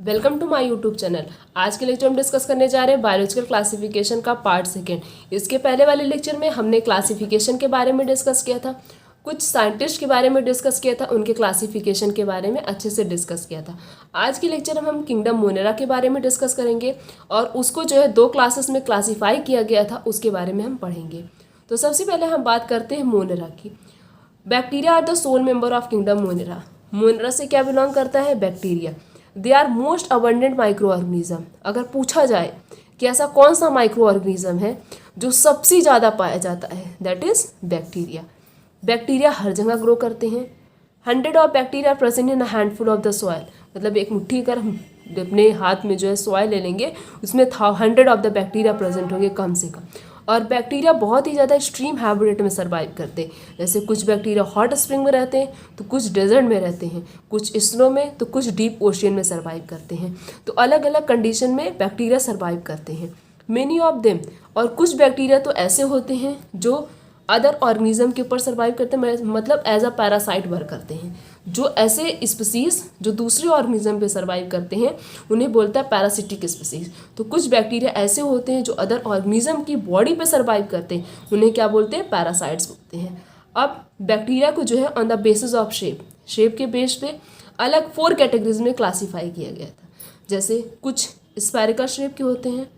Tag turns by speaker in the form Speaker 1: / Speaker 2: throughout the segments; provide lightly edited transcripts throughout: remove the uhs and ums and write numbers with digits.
Speaker 1: Welcome to my YouTube channel. आज के lecture में डिस्कस करने जा रहे हैं बायोलॉजिकल क्लासिफिकेशन का पार्ट सेकेंड। इसके पहले वाले लेक्चर में हमने क्लासिफिकेशन के बारे में डिस्कस किया था, कुछ साइंटिस्ट के बारे में डिस्कस किया था, उनके क्लासिफिकेशन के बारे में अच्छे से डिस्कस किया था। आज की लेक्चर में हम किंगडम मोनेरा के बारे में डिस्कस करेंगे और उसको जो है 2 क्लासेस में क्लासीफाई किया गया था, उसके बारे में हम पढ़ेंगे। तो सबसे पहले हम बात करते हैं मोनेरा की। Bacteria are the sole member of kingdom Monera. Monera से क्या बिलोंग करता है? Bacteria. They are most abundant micro organism. अगर पूछा जाए कि ऐसा कौन सा माइक्रो ऑर्गेनिज्म है जो सबसे ज़्यादा पाया जाता है, दैट इज़ बैक्टीरिया। बैक्टीरिया हर जगह ग्रो करते हैं। 100 of bacteria present in a handful of the soil. मतलब एक मुट्ठी कर हम अपने हाथ में जो है सॉयल ले लेंगे, उसमें 100 ऑफ द बैक्टीरिया प्रेजेंट होंगे कम से कम। और बैक्टीरिया बहुत ही ज़्यादा एक्सट्रीम हैबिटेट में सर्वाइव करते हैं। जैसे कुछ बैक्टीरिया हॉट स्प्रिंग में रहते हैं, तो कुछ डेजर्ट में रहते हैं, कुछ स्नो में, तो कुछ डीप ओशियन में सर्वाइव करते हैं। तो अलग अलग कंडीशन में बैक्टीरिया सर्वाइव करते हैं। मेनी ऑफ देम, और कुछ बैक्टीरिया तो ऐसे होते हैं जो अदर ऑर्गेनिज्म के ऊपर सर्वाइव करते हैं, मतलब एज अ पैरासाइट वर्क करते हैं। जो ऐसे स्पीसीज जो दूसरे ऑर्गेनिज्म पे सर्वाइव करते हैं उन्हें बोलता है पैरासिटिक स्पीसीज। तो कुछ बैक्टीरिया ऐसे होते हैं जो अदर ऑर्गेनिज्म की बॉडी पे सर्वाइव करते हैं, उन्हें क्या बोलते हैं? पैरासाइट्स बोलते हैं। अब बैक्टीरिया को जो है on the basis of shape के बेस पे अलग 4 कैटेगरीज में क्लासीफाई किया गया था। जैसे कुछ स्फेरिकल शेप के होते हैं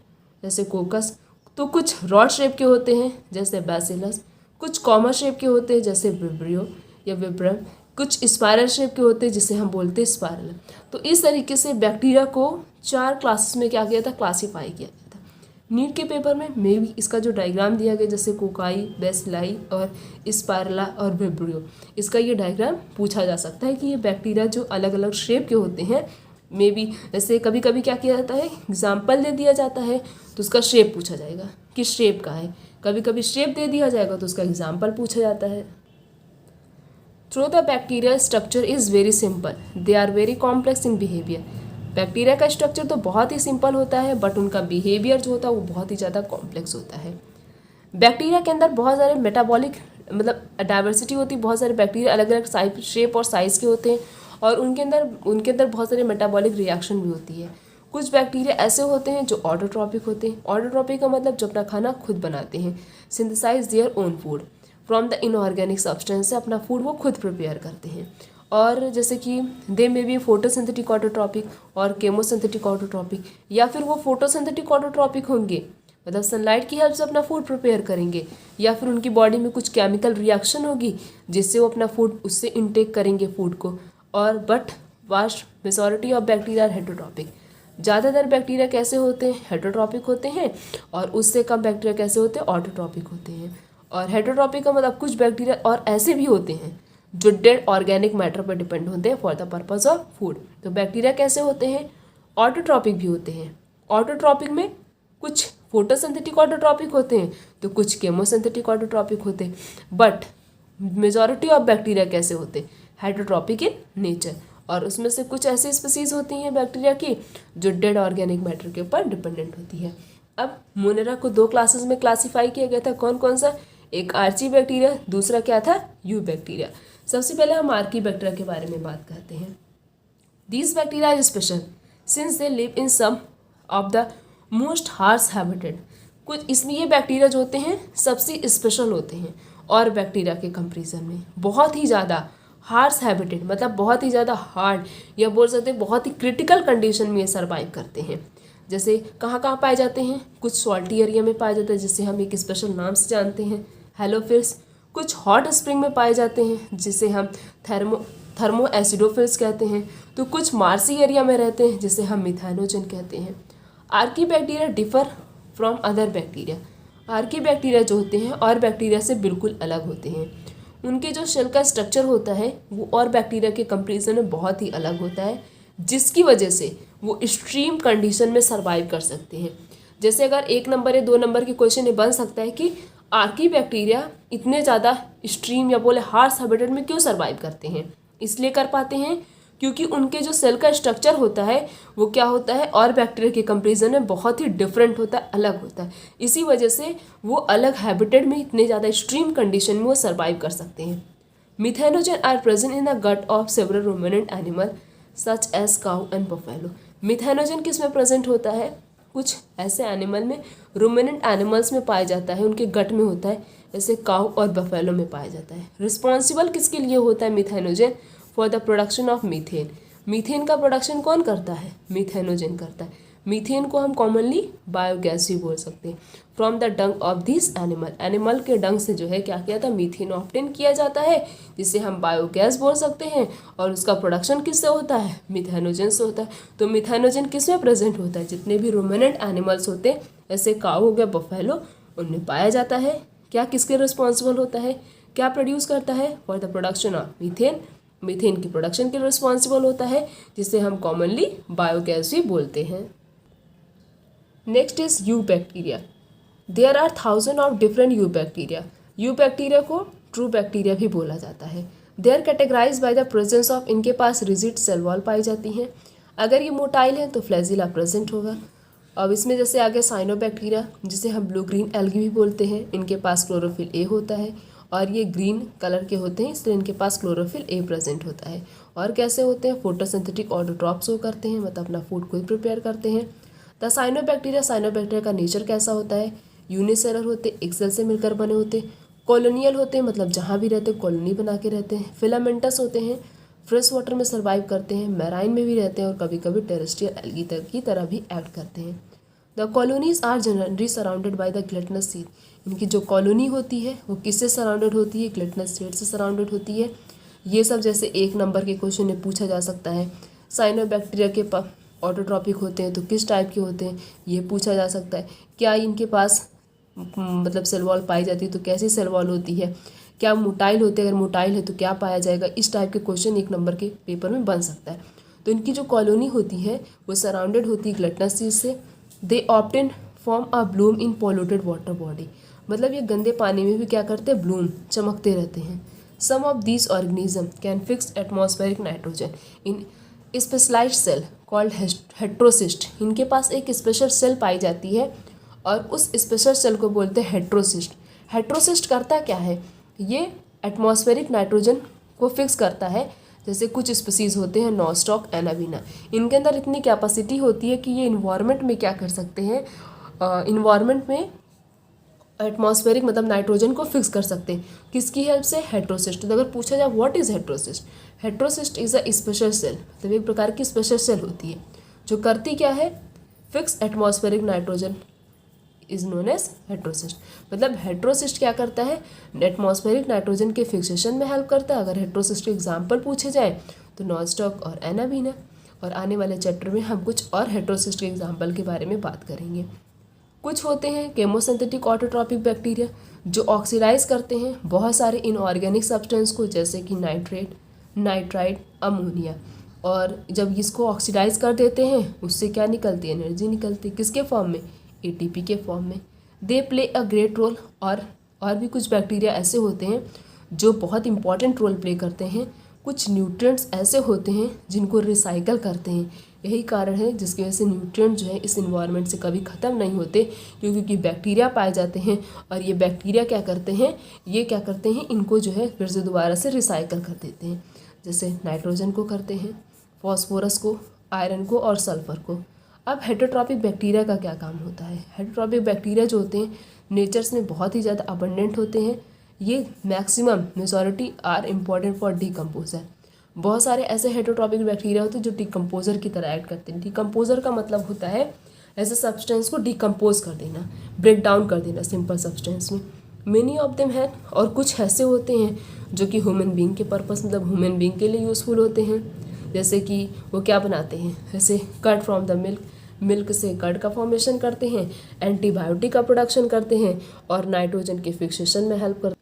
Speaker 1: जैसे कोकस, तो कुछ रॉड शेप के होते हैं जैसे बैसिलस, कुछ कॉमन शेप के होते हैं जैसे विब्रियो या विब्रम, कुछ स्पाइरल शेप के होते हैं जिसे हम बोलते हैं स्पाइरल। तो इस तरीके से बैक्टीरिया को 4 क्लासेस में क्या किया था? क्लासीफाई किया गया था। नीट के पेपर में मे भी इसका जो डायग्राम दिया गया जैसे कोकाई, बेसिलाई और स्पाइरला और विब्रियो, इसका ये डायग्राम पूछा जा सकता है कि ये बैक्टीरिया जो अलग अलग शेप के होते हैं, मे बी जैसे कभी कभी क्या किया जाता है, एग्जाम्पल दे दिया जाता है तो उसका शेप पूछा जाएगा कि शेप का है। कभी कभी शेप दे दिया जाएगा तो उसका एग्जाम्पल पूछा जाता है। Through the bacteria structure is very simple, they are very complex in behaviour. Bacteria का स्ट्रक्चर तो बहुत ही सिंपल होता है, बट उनका बिहेवियर जो होता है वो बहुत ही ज़्यादा कॉम्प्लेक्स होता है। बैक्टीरिया के अंदर बहुत सारे मेटाबॉलिक मतलब डाइवर्सिटी होती है। बहुत सारे बैक्टीरिया अलग अलग शेप और साइज़ के होते हैं और उनके अंदर बहुत सारे मेटाबॉलिक रिएक्शन भी होती है। कुछ बैक्टीरिया ऐसे होते हैं जो ऑटोट्रॉपिक होते हैं। ऑटोट्रॉपिक का मतलब जो अपना खाना खुद बनाते हैं, synthesize their own food from the inorganic substance से अपना फूड वो खुद प्रिपेयर करते हैं। और जैसे कि दे में भी फोटोसिंथेटिक ऑटोट्रॉपिक और केमोसिंथेटिक ऑटोट्रॉपिक, या फिर वो फोटोसिंथेटिक ऑटोट्रॉपिक होंगे मतलब सनलाइट की हेल्प से अपना फूड प्रिपेयर करेंगे, या फिर उनकी बॉडी में कुछ केमिकल रिएक्शन होगी जिससे वो अपना फूड उससे इनटेक करेंगे फूड को। और but vast majority of bacteria are heterotrophic. ज़्यादातर बैक्टीरिया कैसे होते हैं? हेटरोट्रॉपिक होते हैं। और उससे कम बैक्टीरिया कैसे होते हैं? ऑटोट्रॉपिक होते हैं। और हेटरोट्रॉपिक का मतलब कुछ बैक्टीरिया और ऐसे भी होते हैं जो डेड ऑर्गेनिक मैटर पर डिपेंड होते हैं for the purpose of food. तो बैक्टीरिया कैसे होते हैं? ऑटोट्रॉपिक भी होते हैं। ऑटोट्रॉपिक में कुछ फोटोसिंथेटिक ऑटोट्रॉपिक होते हैं तो कुछ केमोसिंथेटिक ऑटोट्रॉपिक होते हैं। बट मेजॉरिटी ऑफ बैक्टीरिया कैसे होते हैं? Heterotrophic in nature. और उसमें से कुछ ऐसी स्पीसीज होती हैं बैक्टीरिया की जो डेड ऑर्गेनिक मैटर के ऊपर डिपेंडेंट होती है। अब मोनेरा को 2 क्लासेस में क्लासीफाई किया गया था। कौन कौन सा? एक आर्ची बैक्टीरिया, दूसरा क्या था? You bacteria. सबसे पहले हम आर्की बैक्टीरिया के बारे में बात करते हैं। These bacteria are special since they live in some of the most harsh habitat. कुछ इसमें ये बैक्टीरिया जो होते हैं सबसे स्पेशल होते हैं और बैक्टीरिया के कंपेरिजन में बहुत ही ज़्यादा हार्श हैबिटेट, मतलब बहुत ही ज़्यादा हार्ड या बोल सकते हैं बहुत ही क्रिटिकल कंडीशन में ये सर्वाइव करते हैं। जैसे कहाँ कहाँ पाए जाते हैं? कुछ सॉल्टी एरिया में पाए जाते हैं जिसे हम एक स्पेशल नाम से जानते हैं, हेलोफिल्स। कुछ हॉट स्प्रिंग में पाए जाते हैं जिसे हम थर्मो एसिडोफिल्स कहते हैं। तो कुछ मार्सी एरिया में रहते हैं जिसे हम मिथाइनोजन कहते हैं। Archie bacteria differ from other bacteria. Archie bacteria जो होते हैं और बैक्टीरिया से बिल्कुल अलग होते हैं। उनके जो शेल का स्ट्रक्चर होता है वो और बैक्टीरिया के कंपेरिजन में बहुत ही अलग होता है, जिसकी वजह से वो एक्सट्रीम कंडीशन में सर्वाइव कर सकते हैं। जैसे अगर 1 नंबर या 2 नंबर के क्वेश्चन ये बन सकता है कि आर्की बैक्टीरिया इतने ज़्यादा एक्सट्रीम या बोले हार्श हैबिटेट में क्यों सर्वाइव करते हैं? इसलिए कर पाते हैं क्योंकि उनके जो सेल का स्ट्रक्चर होता है वो क्या होता है और बैक्टीरिया के कंपेरिजन में बहुत ही डिफरेंट होता है, अलग होता है। इसी वजह से वो अलग हैबिटेट में इतने ज़्यादा एक्सट्रीम कंडीशन में वो सर्वाइव कर सकते हैं। Methanogen are present in the gut of several ruminant animal such as cow and buffalo. Methanogen किस में प्रेजेंट होता है? कुछ ऐसे एनिमल में, रूमिनेंट एनिमल्स में पाया जाता है, उनके गट में होता है, जैसे काऊ और बफेलो में पाया जाता है। रिस्पॉन्सिबल किसके लिए होता है methanogen? For the production of methane. Methane का प्रोडक्शन कौन करता है? मिथेनोजन करता है। मीथेन को हम कॉमनली बायोगैस भी बोल सकते हैं। From the Dang of this animal, animal के डंग से जो है क्या किया था? मीथेन ऑब्टेन किया जाता है, जिसे हम बायोगैस बोल सकते हैं। और उसका प्रोडक्शन किससे होता है? मिथेनोजन से होता है। तो मिथेनोजन किस में प्रेजेंट होता है? जितने भी रूमिनेंट एनिमल्स होते हैं, जैसे काऊ हो गया, बफेलो, उनमें पाया जाता है। क्या किसके रिस्पॉन्सिबल होता है? क्या प्रोड्यूस करता है? For the production of methane. Methane की प्रोडक्शन के लिए रिस्पॉन्सिबल होता है, जिसे हम कॉमनली बायोगैस भी बोलते हैं। Next is eubacteria. There are thousand of different eubacteria. Eubacteria को ट्रू बैक्टीरिया भी बोला जाता है। They are categorize by the presence of, इनके पास रिजिड सेल वॉल पाई जाती हैं। अगर ये मोटाइल है तो फ्लैजिला प्रेजेंट होगा। अब इसमें जैसे आगे साइनोबैक्टीरिया, जिसे हम ब्लू ग्रीन एल्गी भी बोलते हैं, इनके पास क्लोरोफिल ए होता है और ये ग्रीन कलर के होते हैं, इसलिए इनके पास क्लोरोफिल ए प्रेजेंट होता है। और कैसे होते हैं? फोटोसिंथेटिक ऑटोट्रॉप्स हो करते हैं, मतलब अपना फूड खुद प्रिपेयर करते हैं। द साइनोबैक्टीरिया का नेचर कैसा होता है? यूनिसेलर होते, एक सेल से मिलकर बने होते। कॉलोनियल होते हैं, मतलब जहाँ भी रहते कॉलोनी बना के रहते हैं। फिलामेंटस होते हैं, फ्रेश वाटर में सर्वाइव करते हैं, मैराइन में भी रहते हैं और कभी कभी टेरेस्ट्रियल एल्गी की तरह भी एक्ट करते हैं। The colonies are generally surrounded by the glutinous sheath. इनकी जो कॉलोनी होती है वो किससे सराउंडेड होती है? ग्लटनस सीड से सराउंडेड होती है। ये सब जैसे 1 नंबर के क्वेश्चन में पूछा जा सकता है। साइनोबैक्टीरिया के ऑटोट्रॉपिक होते हैं तो किस टाइप के होते हैं, ये पूछा जा सकता है। क्या इनके पास मतलब सेल वॉल पाई जाती है तो कैसी सेल वॉल होती है? क्या मोटाइल होते हैं? अगर मोटाइल है तो क्या पाया जाएगा? इस टाइप के क्वेश्चन 1 नंबर के पेपर में बन सकता है। तो इनकी जो कॉलोनी होती है वो सराउंडेड होती है ग्लटनस सीड से। They often form a bloom in polluted water body, मतलब ये गंदे पानी में भी क्या करते हैं? ब्लूम, चमकते रहते हैं। Some of these organism can fix atmospheric nitrogen in specialized cell called heterocyst. इनके पास एक स्पेशल सेल पाई जाती है और उस स्पेशल सेल को बोलते हैं हेट्रोसिस्ट। हेट्रोसिस्ट करता क्या है? ये एटमॉस्फेरिक नाइट्रोजन को फिक्स करता है। जैसे कुछ स्पीसीज होते हैं नॉस्टॉक, एनाबीना, इनके अंदर इतनी कैपेसिटी होती है कि ये इन्वायरमेंट में क्या कर सकते हैं? इन्वायरमेंट में एटमॉस्फेरिक मतलब नाइट्रोजन को फिक्स कर सकते हैं। किसकी हेल्प से? हेट्रोसिस्ट। तो अगर पूछा जाए what is heterocyst, heterocyst is a special cell, मतलब एक प्रकार की स्पेशल सेल होती है जो करती क्या है? Fix atmospheric nitrogen is known as heterocyst. मतलब हेट्रोसिस्ट क्या करता है? एटमॉस्फेरिक नाइट्रोजन के फिक्सेशन में हेल्प करता है। अगर हेट्रोसिस्ट के एग्जाम्पल पूछे जाए तो नॉस्टॉक और एनाबीना। और आने वाले चैप्टर में हम कुछ और हेट्रोसिस्ट के एग्जाम्पल के बारे में बात करेंगे। कुछ होते हैं केमोसिंथेटिक ऑटोट्रॉपिक बैक्टीरिया जो ऑक्सीडाइज करते हैं बहुत सारे इनऑर्गेनिक सब्सटेंस को, जैसे कि नाइट्रेट, नाइट्राइट, अमोनिया। और जब इसको ऑक्सीडाइज कर देते हैं उससे क्या निकलती है? एनर्जी निकलती है। किसके फॉर्म में? एटीपी के फॉर्म में। They play a great role. और भी कुछ बैक्टीरिया ऐसे होते हैं जो बहुत इंपॉर्टेंट रोल प्ले करते हैं। कुछ न्यूट्रिएंट्स ऐसे होते हैं जिनको रिसाइकल करते हैं। यही कारण है जिसकी वजह से न्यूट्रिएंट जो है इस इन्वायरमेंट से कभी ख़त्म नहीं होते, क्योंकि बैक्टीरिया पाए जाते हैं। और ये बैक्टीरिया क्या करते हैं? ये क्या करते हैं? इनको जो है फिर से दोबारा से रिसाइकल कर देते हैं। जैसे नाइट्रोजन को करते हैं, फॉस्फोरस को, आयरन को और सल्फर को। अब हेटरोट्रॉपिक बैक्टीरिया का क्या काम होता है? हेटरोट्रॉपिक बैक्टीरिया जो होते हैं नेचर्स में बहुत ही ज़्यादा अबंडेंट होते हैं। ये maximum majority are important for decomposer. बहुत सारे ऐसे हेटरोट्रॉपिक बैक्टीरिया होते हैं जो डिकम्पोजर की तरह एक्ट करते हैं। डिकम्पोजर का मतलब होता है ऐसे सब्सटेंस को डिकम्पोज कर देना, ब्रेक डाउन कर देना सिंपल सब्सटेंस में। मेनी ऑफ देम है। और कुछ ऐसे होते हैं जो कि ह्यूमन बींग के पर्पस मतलब ह्यूमन बींग के लिए यूज़फुल होते हैं। जैसे कि वो क्या बनाते हैं? जैसे curd from the milk, milk से कर्ड का फॉर्मेशन करते हैं, एंटीबायोटिक का प्रोडक्शन करते हैं और नाइट्रोजन के फिक्सेशन में हेल्प करते हैं।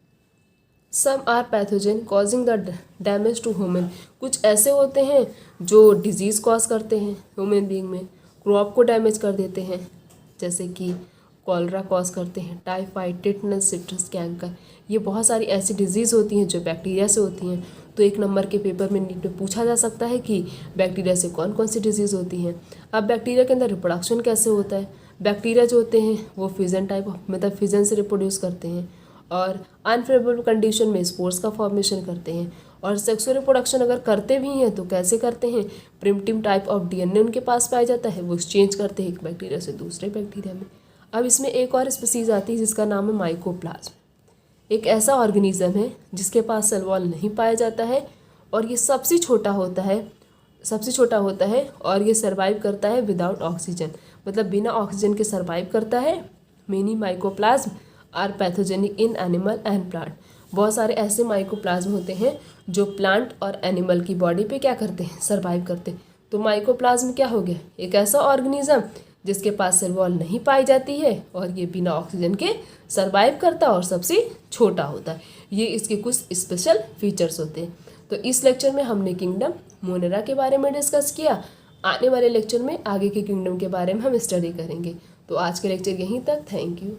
Speaker 1: Some are pathogen causing the damage to human. कुछ ऐसे होते हैं जो डिजीज़ कॉज करते हैं ह्यूमन बींग में, क्रॉप को डैमेज कर देते हैं, जैसे कि कॉलरा कॉज करते हैं, टाइफाइड, टिटनस, सिट्रस कैंकर। ये बहुत सारी ऐसी डिजीज़ होती हैं जो बैक्टीरिया से होती हैं। तो 1 नंबर के पेपर में नीट में पूछा जा सकता है कि बैक्टीरिया से कौन कौन सी डिजीज़ होती हैं। अब बैक्टीरिया के अंदर रिप्रोडक्शन कैसे होता है? बैक्टीरिया जो होते हैं वो फिजन टाइप मतलब फिजन से रिप्रोड्यूस करते हैं और अनफेवरेबल कंडीशन में स्पोर्स का फॉर्मेशन करते हैं। और सेक्सुअल रिप्रोडक्शन अगर करते भी हैं तो कैसे करते हैं, प्रिमिटिव टाइप ऑफ डीएनए उनके पास पाया जाता है, वो एक्सचेंज करते हैं एक बैक्टीरिया से दूसरे बैक्टीरिया में। अब इसमें एक और स्पीसीज आती है जिसका नाम है माइकोप्लाज्म। एक ऐसा ऑर्गेनिज्म है जिसके पास सेल वॉल नहीं पाया जाता है और ये सबसे छोटा होता है और ये सर्वाइव करता है विदाउट ऑक्सीजन, मतलब बिना ऑक्सीजन के सर्वाइव करता है। Many mycoplasma are pathogenic in animal and plant. बहुत सारे ऐसे माइकोप्लाज्म होते हैं जो प्लांट और एनिमल की बॉडी पे क्या करते हैं, सर्वाइव करते हैं। तो माइकोप्लाज्म क्या हो गया, एक ऐसा ऑर्गेनिज्म जिसके पास सेल वॉल नहीं पाई जाती है और ये बिना ऑक्सीजन के सर्वाइव करता है और सबसे छोटा होता है। ये इसके कुछ स्पेशल फीचर्स होते हैं। तो इस लेक्चर में हमने किंगडम मोनेरा के बारे में डिस्कस किया। आने वाले लेक्चर में आगे के किंगडम के बारे में हम स्टडी करेंगे। तो आज के लेक्चर यहीं तक। Thank you.